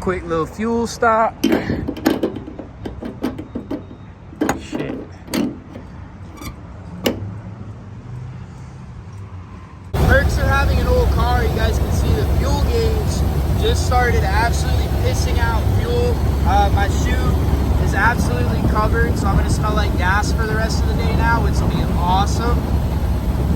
Quick little fuel stop. Shit. Perks of having an old car, you guys can see the fuel gauge just started absolutely pissing out fuel. My shoe is absolutely covered, so I'm gonna smell like gas for the rest of the day now, which will be awesome.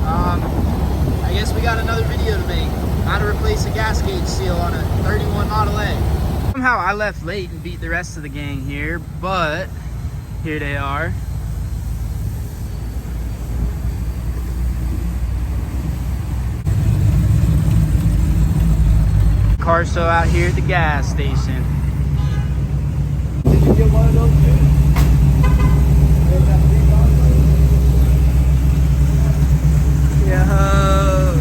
I guess we got another video to make. How to replace a gas gauge seal on a 31 Model A. Somehow I left late and beat the rest of the gang here, but here they are. Car's still out here at the gas station. Did you get one of those Yo,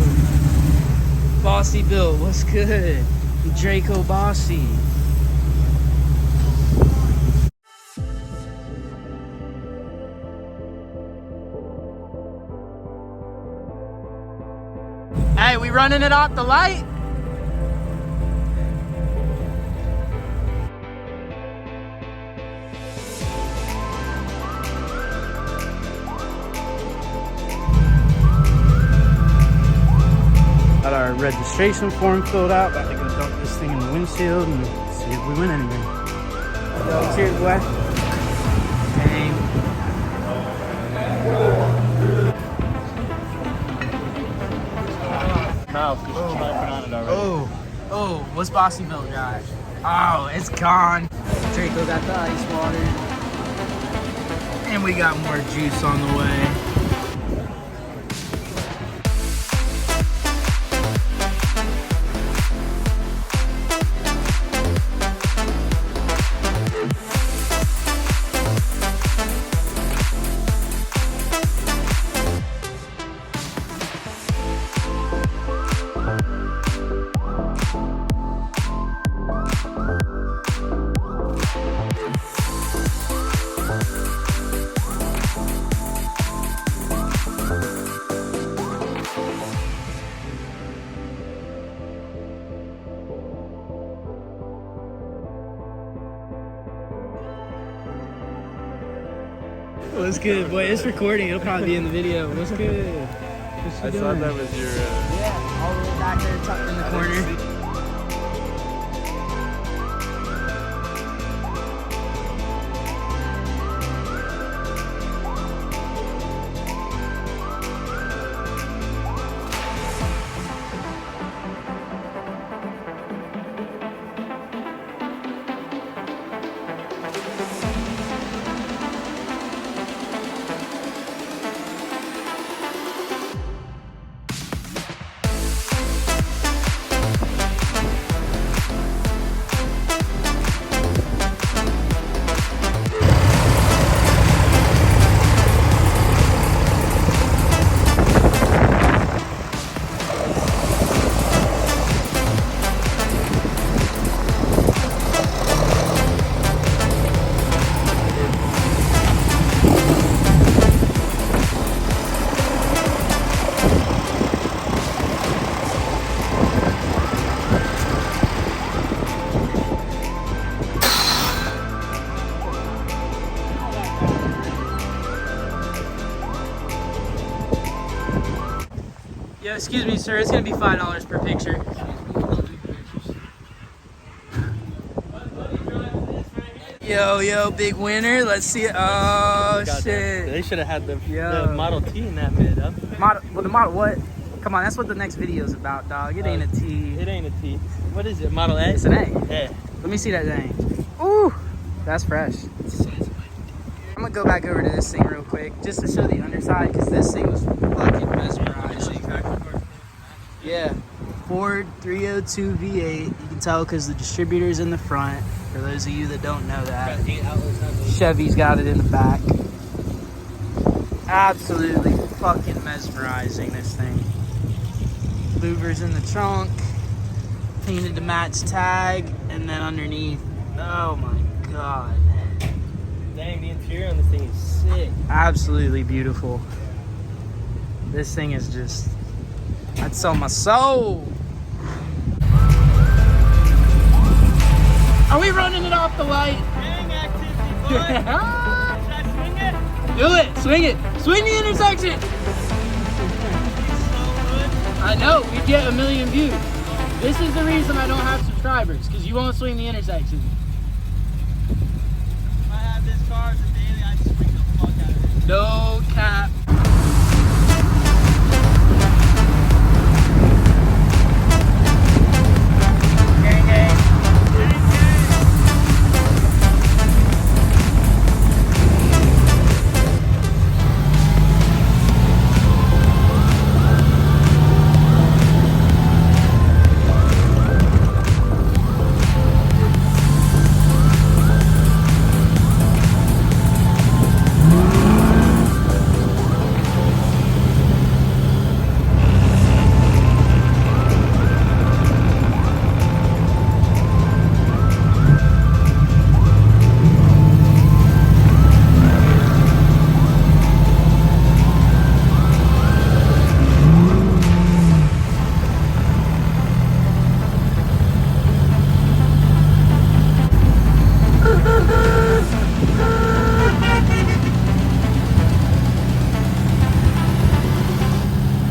Bossy Bill, what's good? Draco Bossy. Hey, we running it off the light? Got our registration form filled out. About to go dump this thing in the windshield and see if we win anything. Yo, cheers, boy. Dang. mouth? Oh, what's Bossy Bill got? Oh, it's gone. Draco got the ice water. And we got more juice on the way. What's good, boy? It's recording. It'll probably be in the video. What's good? I thought that was your... Yeah, all the way back there tucked in the corner. Yo, excuse me, sir. It's gonna be $5 per picture. Yo, big winner. Let's see it. Oh, shit. They should have had the Model T in that mid, huh? The Model what? Come on, that's what the next video is about, dog. It ain't a T. It ain't a T. What is it, Model A? It's an A. Yeah. Let me see that thing. Ooh, that's fresh. I'm gonna go back over to this thing real quick, just to show the underside, because this thing was fucking mesmerizing. Yeah, Ford 302 V8. You can tell because the distributor's in the front. For those of you that don't know that, Chevy's got it in the back. Absolutely fucking mesmerizing, this thing. Louvers in the trunk, painted to match tag, and then underneath, oh my god. Dang, the interior on this thing is sick. Absolutely beautiful. This thing is just, I'd sell my soul. Are we running it off the light? Gang activity, bud. Should I swing it? Do it. Swing it. Swing the intersection. It's so good. I know. We'd get 1 million views. This is the reason I don't have subscribers, because you won't swing the intersection. If I had this car as a daily, I'd swing the fuck out of it. No cap. Gang, gang.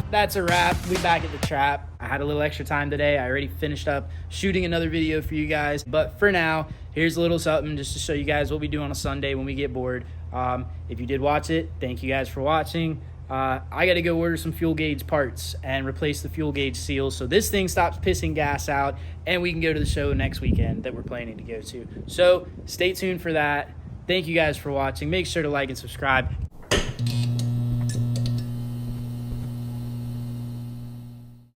That's a wrap. We back at the trap. I had a little extra time today. I already finished up shooting another video for you guys. But for now, here's a little something just to show you guys what we do on a Sunday when we get bored. If you did watch it, thank you guys for watching. I got to go order some fuel gauge parts and replace the fuel gauge seal so this thing stops pissing gas out and we can go to the show next weekend that we're planning to go to. So stay tuned for that. Thank you guys for watching. Make sure to like and subscribe.